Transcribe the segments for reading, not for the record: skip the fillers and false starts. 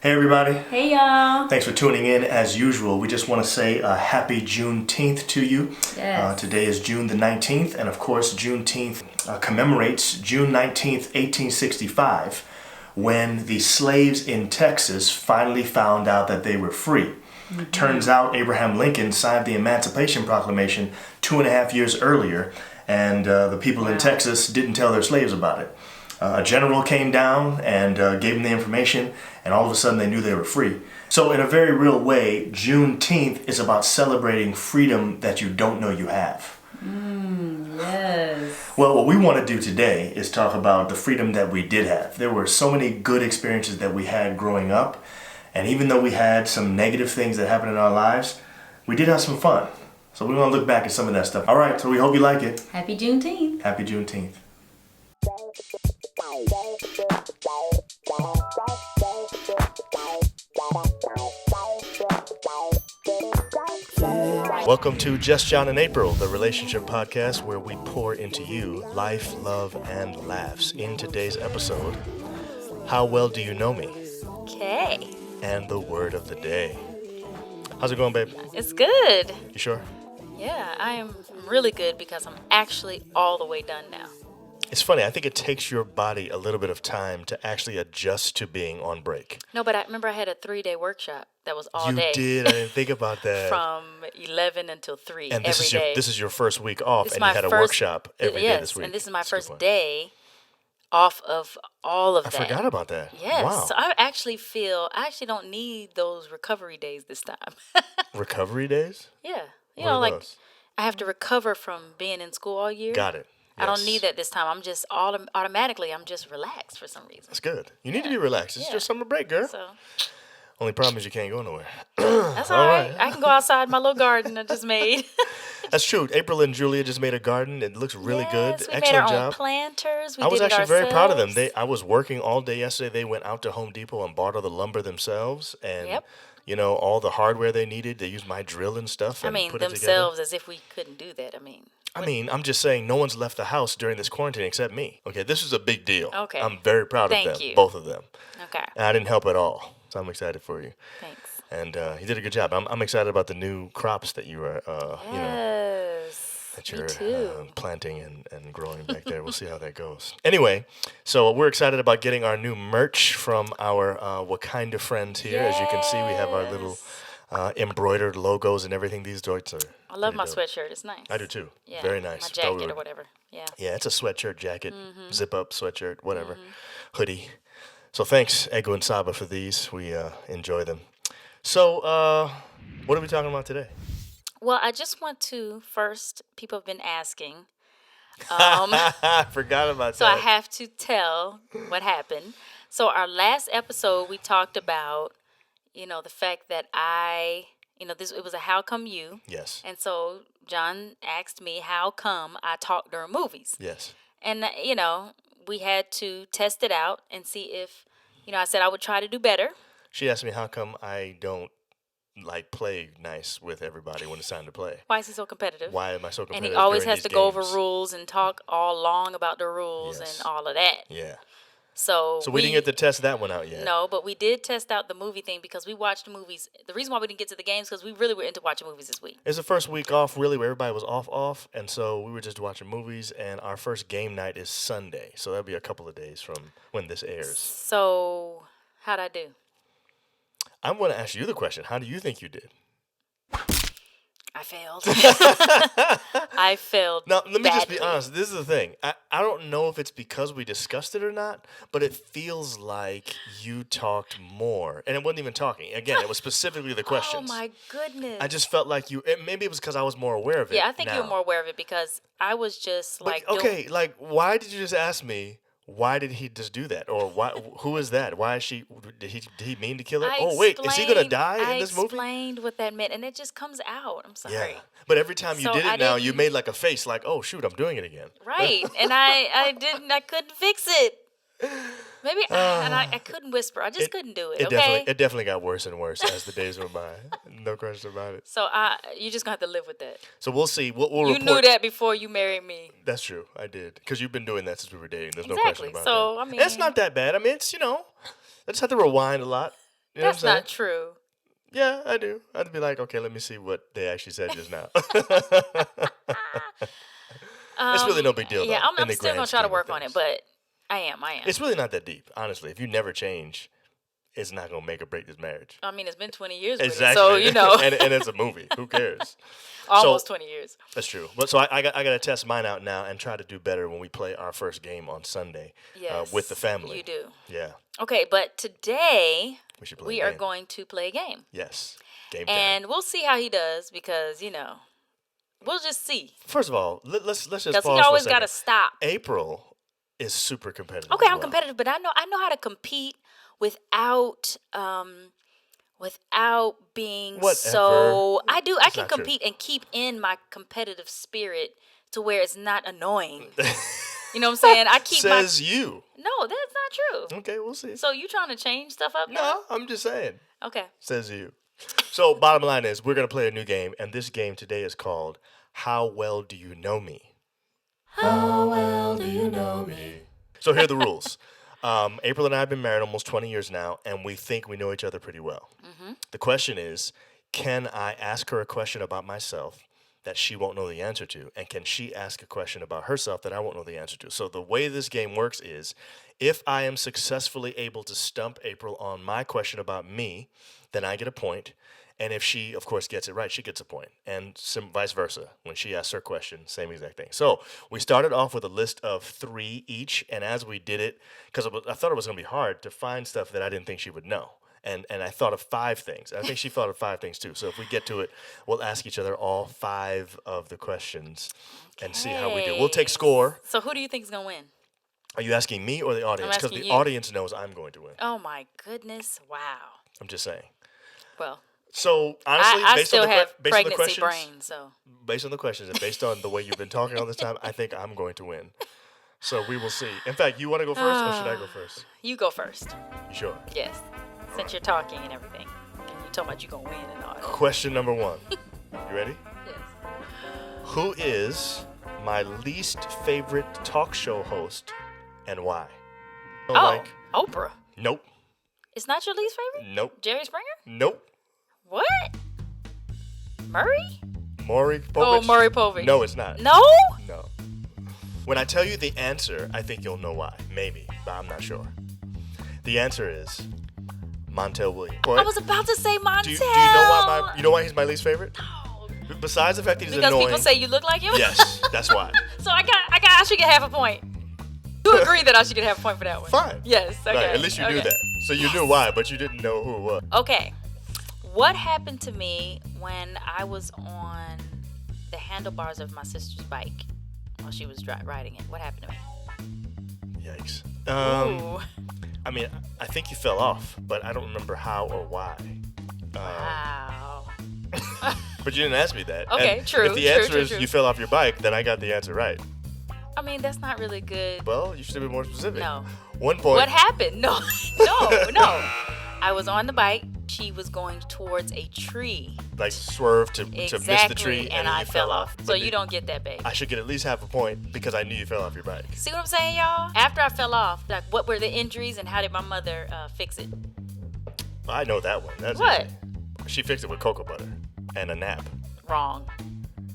Hey everybody. Hey y'all. Thanks for tuning in as usual. We just want to say a happy Juneteenth to you. Yes. Today is June the 19th, and of course Juneteenth commemorates June 19th, 1865, when the slaves in Texas finally found out that they were free. Mm-hmm. Turns out Abraham Lincoln signed the Emancipation Proclamation 2.5 years earlier, and the people in Texas didn't tell their slaves about it. A general came down and gave them the information, and all of a sudden they knew they were free. So in a very real way, Juneteenth is about celebrating freedom that you don't know you have. Yes. Well, what we want to do today is talk about the freedom that we did have. There were so many good experiences that we had growing up, and even though we had some negative things that happened in our lives, we did have some fun. So we want to look back at some of that stuff. All right, so we hope you like it. Happy Juneteenth. Happy Juneteenth. Welcome to Just John and April, the relationship podcast where we pour into you life, love, and laughs. In today's episode, how well do you know me? Okay. And the word of the day. How's it going, babe? It's good. You sure? Yeah, I am really good because I'm actually all the way done now. It's funny, I think it takes your body a little bit of time to actually adjust to being on break. No, but I remember I had a 3-day workshop that was all day. You did? I didn't think about that. From 11 until 3 and every day. This is your first week off, and you had a workshop every day this week. Yes, and this is my first day off of all of that. I forgot about that. Yes. Wow. So I actually don't need those recovery days this time. Recovery days? Yeah. You What know, are like those? I have to recover from being in school all year. Got it. I don't Yes. need that this time. I'm just automatically relaxed for some reason. That's good. You need to be relaxed. It's just summer break, girl. So Only problem is you can't go nowhere. that's all right. I can go outside my little garden I just made. That's true. April and Julia just made a garden. It looks really good. We Excellent made our job. own planters. I was actually very proud of them. ourselves. I was working all day yesterday. They went out to Home Depot and bought all the lumber themselves, and Yep. you know, all the hardware they needed. They used my drill and stuff. And put it together. Themselves, as if we couldn't do that. I'm just saying no one's left the house during this quarantine except me. Okay, this is a big deal. Okay. I'm very proud Thank of them, you. both of them. Okay. And I didn't help at all, so I'm excited for you. Thanks. And you did a good job. I'm excited about the new crops that you are, Yes. that Me you're too. planting and growing back there. We'll see how that goes. Anyway, so we're excited about getting our new merch from our Wakanda friends here. As you can see, we have our little embroidered logos and everything. These joints are. I love my dope. sweatshirt. It's nice. I do too. Yeah. Very nice. My jacket Totally. or whatever. Yeah. Yeah, it's a sweatshirt, jacket, zip up sweatshirt, whatever, hoodie. So thanks, Ego and Saba, for these. We enjoy them. So, what are we talking about today? Well, I just want to first. People have been asking. I forgot about So that. I have to tell what happened. So our last episode, we talked about, the fact that it was a how come you. Yes. And so John asked me how come I talk during movies. Yes. And, we had to test it out and see if, I said I would try to do better. She asked me how come I don't play nice with everybody when it's time to play. Why is he so competitive? Why am I so And competitive? he always during has these to go over games? rules and talk all long about the rules Yes. and all of that. Yeah. So we didn't get to test that one out yet. No, but we did test out the movie thing because we watched the movies. The reason why we didn't get to the games because we really were into watching movies this week. It's the first week off, really, where everybody was off, and so we were just watching movies, and our first game night is Sunday, so that'll be a couple of days from when this airs. So, how'd I do? I'm going to ask you the question. How do you think you did? I failed. I failed. Now, let me just be badly. honest. This is the thing. I don't know if it's because we discussed it or not, but it feels like you talked more. And it wasn't even talking. Again, it was specifically the questions. Oh, my goodness. I just felt like maybe it was because I was more aware of it. Yeah, I think now. you were more aware of it because I was just But, why did you just ask me, why did he just do that? Or why? Who is that? Why is she? Did he mean to kill her? Is he gonna die in this movie? I explained what that meant, and it just comes out. I'm sorry. Yeah, but every time you So did I it now, you didn't- made like a face, like, oh shoot, I'm doing it again. Right, and I couldn't fix it. Maybe, and I couldn't whisper. I just couldn't do it. Okay. It definitely got worse and worse as the days went by. No question about it. So you're just gonna have to live with that. So we'll see. We'll You report. knew that before you married me. That's true. I did, because you've been doing that since we were dating. There's no Exactly. question about So, that. I mean- it's not that bad. I mean, it's I just have to rewind a lot. You know That's what I'm saying? not true. Yeah, I do. I'd be like, okay, let me see what they actually said just now. It's really no big deal, though. Yeah, in I'm the still grand gonna try to scheme of work on it, things. but I am. It's really not that deep, honestly. If you never change, it's not gonna make or break this marriage. I mean, it's been 20 years with it, Exactly. so you know, and it's a movie. Who cares? almost So 20 years. that's true. But so I got to test mine out now and try to do better when we play our first game on Sunday Yes, with the family. you do. Yeah, Okay, but today we should play. we a are game. going to play a game, Yes, game time. and we'll see how he does because we'll just see. First of all, let's just Because pause he always for a got to second. stop. April is super competitive. Okay, as I'm well. competitive, but I know how to compete without without being Whatever. so. I can not true. compete and keep in my competitive spirit to where it's not annoying. You know what I'm saying? I keep Says you. No, that's not true. Okay, we'll see. So you trying to change stuff up now? No, I'm just saying. Okay. Says you. So bottom line is we're gonna play a new game, and this game today is called How Well Do You Know Me? How well do you know me? So here are the rules. April and I have been married almost 20 years now, and we think we know each other pretty well. Mm-hmm. The question is, can I ask her a question about myself that she won't know the answer to? And can she ask a question about herself that I won't know the answer to? So the way this game works is, if I am successfully able to stump April on my question about me, then I get a point. And if she, of course, gets it right, she gets a point. And vice versa. When she asks her question, same exact thing. So we started off with a list of 3 each. And as we did it, because I thought it was going to be hard to find stuff that I didn't think she would know. And I thought of 5 things. I think she thought of 5 things too. So if we get to it, we'll ask each other all 5 of the questions and see how we do. We'll take score. So who do you think is gonna win? Are you asking me or the audience? Because asking the you. audience knows I'm going to win. Oh my goodness! Wow. I'm just saying. Well, So honestly, I based still on the have based on the pregnancy questions, brain, so based on the questions and based on the way you've been talking all this time, I think I'm going to win. So we will see. In fact, you want to go first or should I go first? you go first. You sure? Yes, since you're talking and everything, and you talking about you gonna win and all that. Question number 1. You ready? Yes. Who is my least favorite talk show host and why? Oh, Oprah. Nope. It's not your least favorite? Nope. Jerry Springer? Nope. What? Murray? Maury Povich? Oh, Maury Povich. No, it's not. No? No. When I tell you the answer, I think you'll know why. Maybe, but I'm not sure. The answer is Montel Williams. I was about to say Montel. Do you know why he's my least favorite? No. Besides the fact that he's Because annoying. people say you look like him? Yes, that's why. So I should get half a point. You agree that I should get half a point for that one? Fine. Yes, okay. Right, at least you knew that. So you knew why, but you didn't know who it was. Okay. What happened to me when I was on the handlebars of my sister's bike while she was riding it? What happened to me? Yikes. Ooh. I mean, I think you fell off, but I don't remember how or why. Wow. But you didn't ask me that. Okay, And true, If the true, answer true, is true. you fell off your bike, then I got the answer right. I mean, that's not really good. Well, you should be more specific. No. 1 point. What happened? No. I was on the bike. She was going towards a tree. Like swerve to miss the tree, and then I you fell off. So But you don't get that, babe. I should get at least half a point because I knew you fell off your bike. See what I'm saying, y'all? After I fell off, like, what were the injuries and how did my mother fix it? I know that one. That's What? easy. She fixed it with cocoa butter and a nap. Wrong.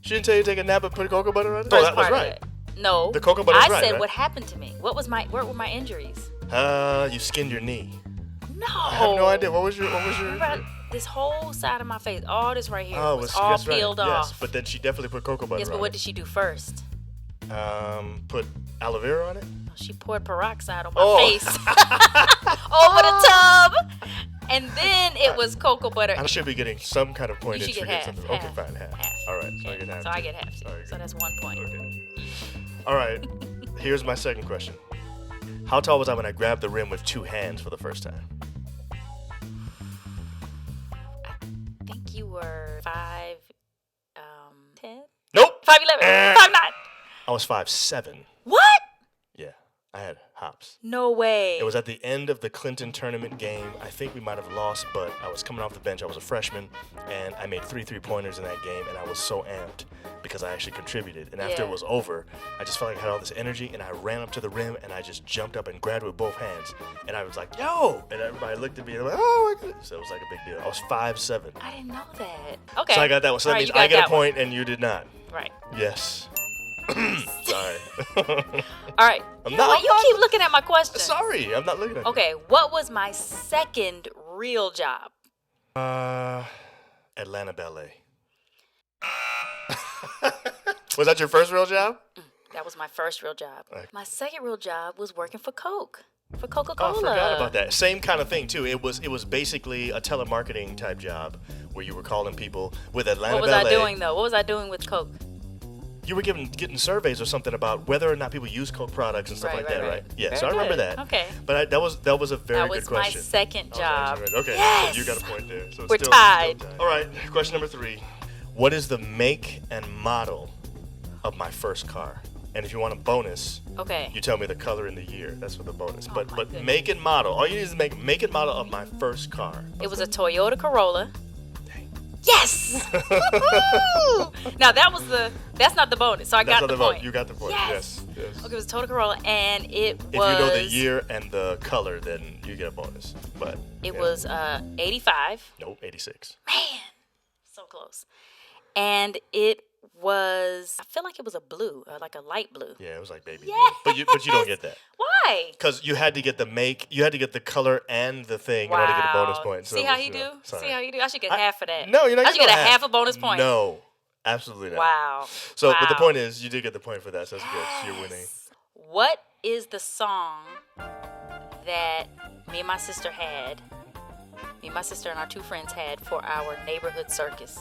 She didn't tell you to take a nap and put cocoa butter on it? First that was part of right. it. No. The cocoa butter's I right, said right? what happened to me. What were my injuries? You skinned your knee. No. I have no idea. What was your Remember, this whole side of my face, all this right here, Oh, was all that's right. peeled Yes, off. but then she definitely put cocoa butter Yes, on but what it. did she do first? Put aloe vera on it? She poured peroxide on my Oh. face over the tub, and then it was cocoa butter. I should be getting some kind of point You each should for get getting half. something. Okay, fine, half. Half. All right, so I Okay, get half. So I too. get half too. All right, So that's 1 point. Okay. All right, here's my second question. How tall was I when I grabbed the rim with 2 hands for the first time? I think you were 5'10". Nope. 5'11". 5'9". I was 5'7". What? Yeah, I had hops. No way. It was at the end of the Clinton tournament game. I think we might have lost, but I was coming off the bench. I was a freshman, and I made 3 3-pointers in that game, and I was so amped because I actually contributed. And after it was over, I just felt like I had all this energy, and I ran up to the rim, and I just jumped up and grabbed it with both hands. And I was like, yo! And everybody looked at me, and I'm like, oh, my goodness. So it was like a big deal. I was 5'7". I didn't know that. Okay. So I got that one. So that means I get a point, and you did not. Right. Yes. Sorry. All right. You keep looking at my question. Sorry, I'm not looking at Okay, what was my second real job? Atlanta Ballet. Was that your first real job? That was my first real job. Okay. My second real job was working for Coke. For Oh, Coca-Cola. I forgot about that. Same kind of thing too. It was basically a telemarketing type job where you were calling people with Atlanta What was Ballet. I doing though? What was I doing with Coke? You were getting surveys or something about whether or not people use Coke products and stuff like that, right? Yeah, Very so I remember good. that. Okay. But that was a very good question. That was my second job. Okay, yes! so you got a point there. So it's We're still tied. All right, question number 3. What is the make and model of my first car? And if you want a bonus, you tell me the color and the year. That's for the bonus. But goodness. make and model. All you need is make and model of my first car. It was a Toyota Corolla. Dang. Yes! Now that's not the bonus. So I got the point. You got the point. Yes. Okay, it was a Toyota Corolla, and it was. If you know the year and the color, then you get a bonus. But it was 85. Nope, 86. Man, so close. And it was. I feel like it was a blue, like a light blue. Yeah, it was like baby Yes! blue. But you don't get that. Why? Because you had to get the make, you had to get the color and the thing in order to get a bonus point. So See how you do? Sorry. See how you do? I should get half of that. No, you're not. I should get a half a bonus point. No, absolutely not. Wow. So, but the point is, you did get the point for that. So that's good. So you're winning. What is the song that me and my sister and our 2 friends had for our neighborhood circus?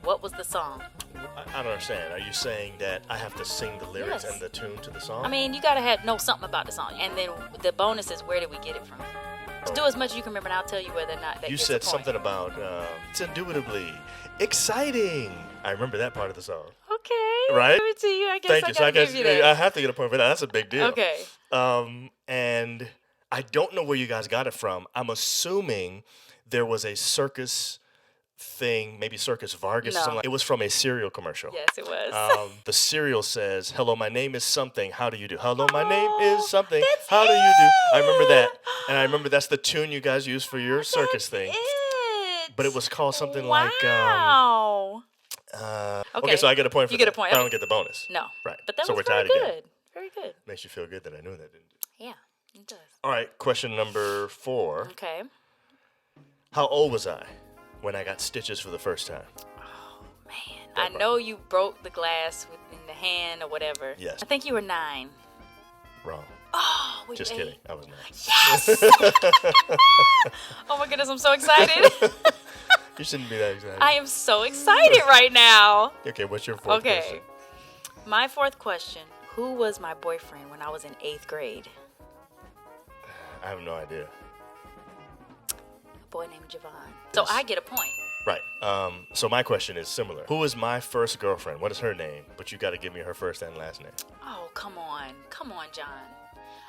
What was the song? I don't understand. Are you saying that I have to sing the lyrics Yes. and the tune to the song? I mean, you gotta know something about the song, and then the bonus is where did we get it from? Just do as much as you can remember, and I'll tell you whether or not that. You gets said a point. something about it's indubitably exciting. I remember that part of the song. Okay. Right? Give it to you. I guess Thank I you. gotta give you that. I have to get a point for that. That's a big deal. Okay. And I don't know where you guys got it from. I'm assuming there was a circus thing, maybe Circus Vargas or something. It was from a cereal commercial. Yes, it was. The cereal says, "Hello, my name is something. How do you do? Hello, my name is something. That's How do you do?" I it. remember that, and I remember that's the tune you guys used for your circus thing. It. But it was called something Wow. okay, so I get a point for You that. get a point. I don't get the bonus. No. Right. But that so was we're very tied good. again. Very good. Makes you feel good that I knew that, didn't it? Yeah, it does. All right, question number 4. Okay. How old was I when I got stitches for the first time? Man, I know you broke the glass in the hand or whatever. Yes. I think you were 9. Wrong. Oh, were Just you kidding. 8? I was 9. Yes! Oh my goodness, I'm so excited. You shouldn't be that excited. I am so excited right now. Okay, what's your 4th question? My 4th question. Who was my boyfriend when I was in 8th grade? I have no idea. A boy named Javon. So I get a point. Right. So my question is similar. Who is my first girlfriend? What is her name? But you got to give me her first and last name. Oh, come on. Come on, John.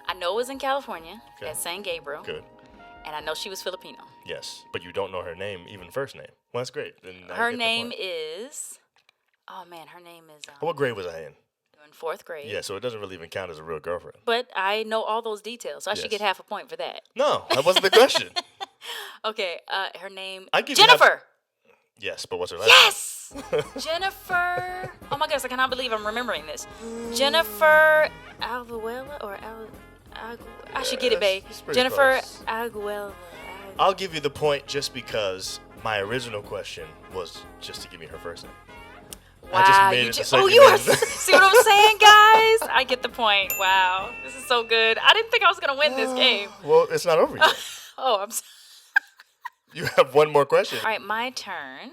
I know it was in California at San Gabriel. Good. And I know she was Filipino. Yes, but you don't know her name, even first name. Well, that's great. Then Her name is... Oh, man, her name is... What grade was I in? In 4th grade. Yeah, so it doesn't really even count as a real girlfriend. But I know all those details, so I should get half a point for that. No, that wasn't the question. Okay, her name... I give you Jennifer! Yes, but what's her last name? Yes! Jennifer... Oh my goodness, I cannot believe I'm remembering this. Jennifer Aguilera or I should get it, babe. Jennifer Aguilera. I'll give you the point just because my original question was just to give me her first name. Wow, I just made it the second you are. name. See what I'm saying, guys? I get the point. Wow, this is so good. I didn't think I was gonna win this game. Well, it's not over yet. Oh, I'm sorry. You have one more question. All right, my turn.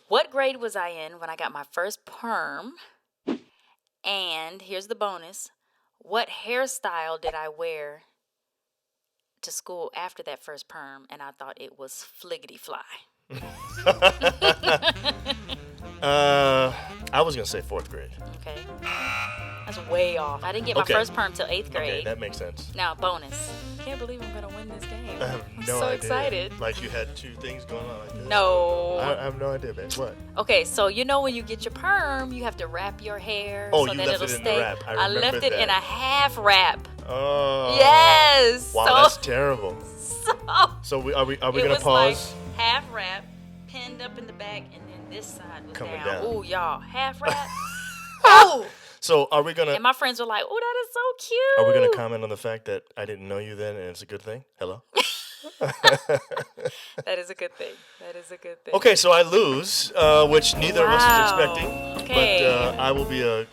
What grade was I in when I got my first perm? And here's the bonus. What hairstyle did I wear to school after that first perm? And I thought it was fliggity fly. I was going to say 4th grade. Okay. That's way off. I didn't get my first perm till 8th grade. Okay, that makes sense. Now, bonus. Can't believe I'm going to win this game. I have I'm no so idea. excited. Like you had two things going on like this? No. I have no idea, man. What? Okay, so you know when you get your perm, you have to wrap your hair Oh, so you that left it'll it in stay. the wrap. I left it that. in a half wrap. Oh. Yes. Wow, so, that's terrible. So are we gonna pause? Like half wrap, pinned up in the back, and then this side was Coming down. down. Ooh, y'all, half wrap. Ooh. So are we gonna? And my friends were like, "Oh, that is so cute." Are we gonna comment on the fact that I didn't know you then, and it's a good thing? Hello. That is a good thing. That is a good thing. Okay, so I lose, which neither of us is expecting. Okay. But I will be a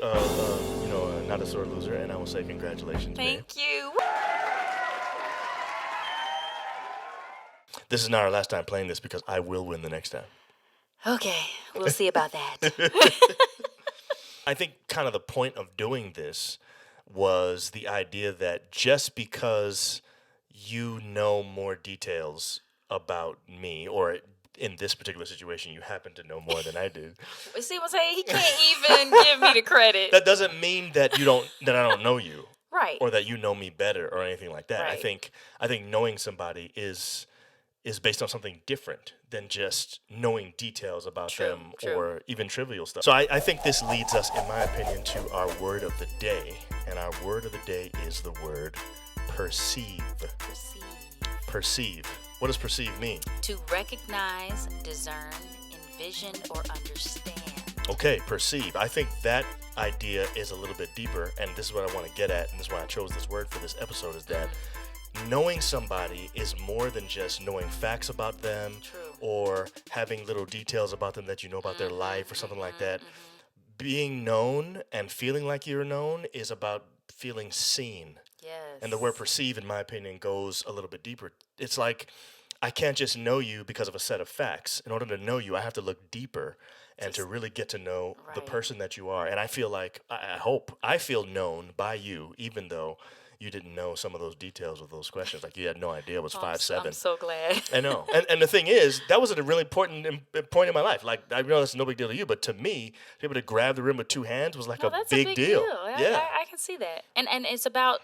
not a sore loser, and I will say congratulations. Thank you. This is not our last time playing this because I will win the next time. Okay, we'll see about that. I think kind of the point of doing this was the idea that just because you know more details about me, or in this particular situation, you happen to know more than I did. See what I'm saying? He can't even give me the credit. That doesn't mean that I don't know you. Right. Or that you know me better or anything like that. Right. I think knowing somebody is based on something different than just knowing details about them or even trivial stuff. So I think this leads us, in my opinion, to our word of the day. And our word of the day is the word perceive. Perceive. What does perceive mean? To recognize, discern, envision, or understand. Okay, perceive. I think that idea is a little bit deeper, and this is what I want to get at, and this is why I chose this word for this episode, is that knowing somebody is more than just knowing facts about them or having little details about them that you know about their life or something like that. Being known and feeling like you're known is about feeling seen. Yes. And the word perceive, in my opinion, goes a little bit deeper. It's like I can't just know you because of a set of facts. In order to know you, I have to look deeper and to really get to know the person that you are. And I feel like, I hope, I feel known by you, even though you didn't know some of those details of those questions. Like you had no idea it was 5'7". I'm so glad. I know. And the thing is, that was a really important point in my life. Like, I know that's no big deal to you, but to me, to be able to grab the rim with two hands was like that's big deal. Yeah. I can see that. And it's about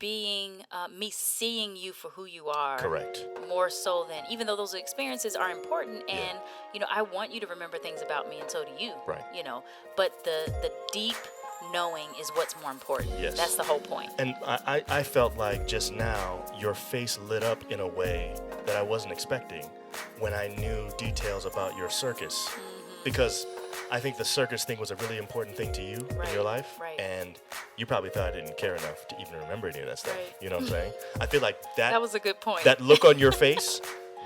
being, me seeing you for who you are. Correct. More so than, even though those experiences are important and, I want you to remember things about me and so do you. Right. But the deep knowing is what's more important. Yes. That's the whole point. And I felt like just now your face lit up in a way that I wasn't expecting when I knew details about your circus. Because I think the circus thing was a really important thing to you in your life. Right. And you probably thought I didn't care enough to even remember any of that stuff. Right. You know what I'm saying? I feel like that was a good point. That look on your face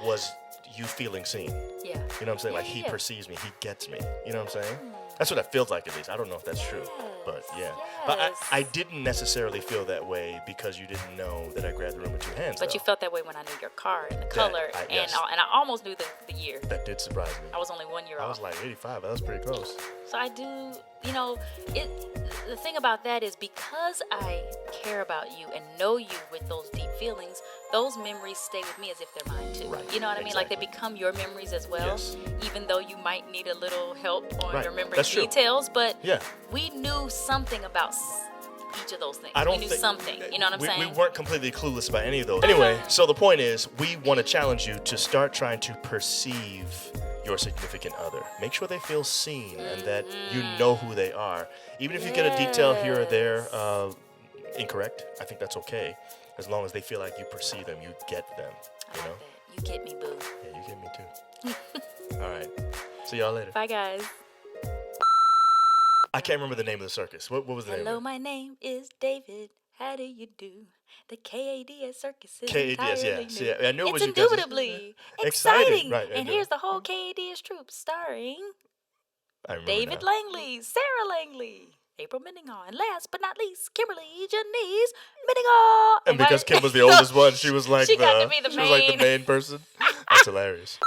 was you feeling seen. Yeah. You know what I'm saying? Like he perceives me, he gets me. You know what I'm saying? That's what it feels like, at least. I don't know if that's true, but yeah. But I didn't necessarily feel that way because you didn't know that I grabbed the room with two hands. But you felt that way when I knew your car and the color, and I almost knew the year. That did surprise me. I was only 1 year old. I was like 85. That was pretty close. So I do, the thing about that is because I care about you and know you with those deep feelings, those memories stay with me as if they're mine too. Right. You know what I mean? Like they become your memories as well, even though you might need a little help on remembering details. But we knew something about each of those things. We knew something. You know what I'm saying? We weren't completely clueless about any of those. Anyway, so the point is, we want to challenge you to start trying to perceive your significant other. Make sure they feel seen and that you know who they are. Even if you get a detail here or there incorrect, I think that's okay. As long as they feel like you perceive them, you get them. You know? You get me, boo. Yeah, you get me too. All right. See y'all later. Bye, guys. I can't remember the name of the circus. What was the name? Hello, my name is David. How do you do? The KADS circus is KADS, entirely yeah. new. I knew it was it's you guys. indubitably exciting. Right, and here's the whole KADS troupe starring David now. Langley, Sarah Langley, April Menninghall, and last but not least, Kimberly Janice Menninghall. And because Kim was the oldest one, she was like she got to be the main person. That's hilarious.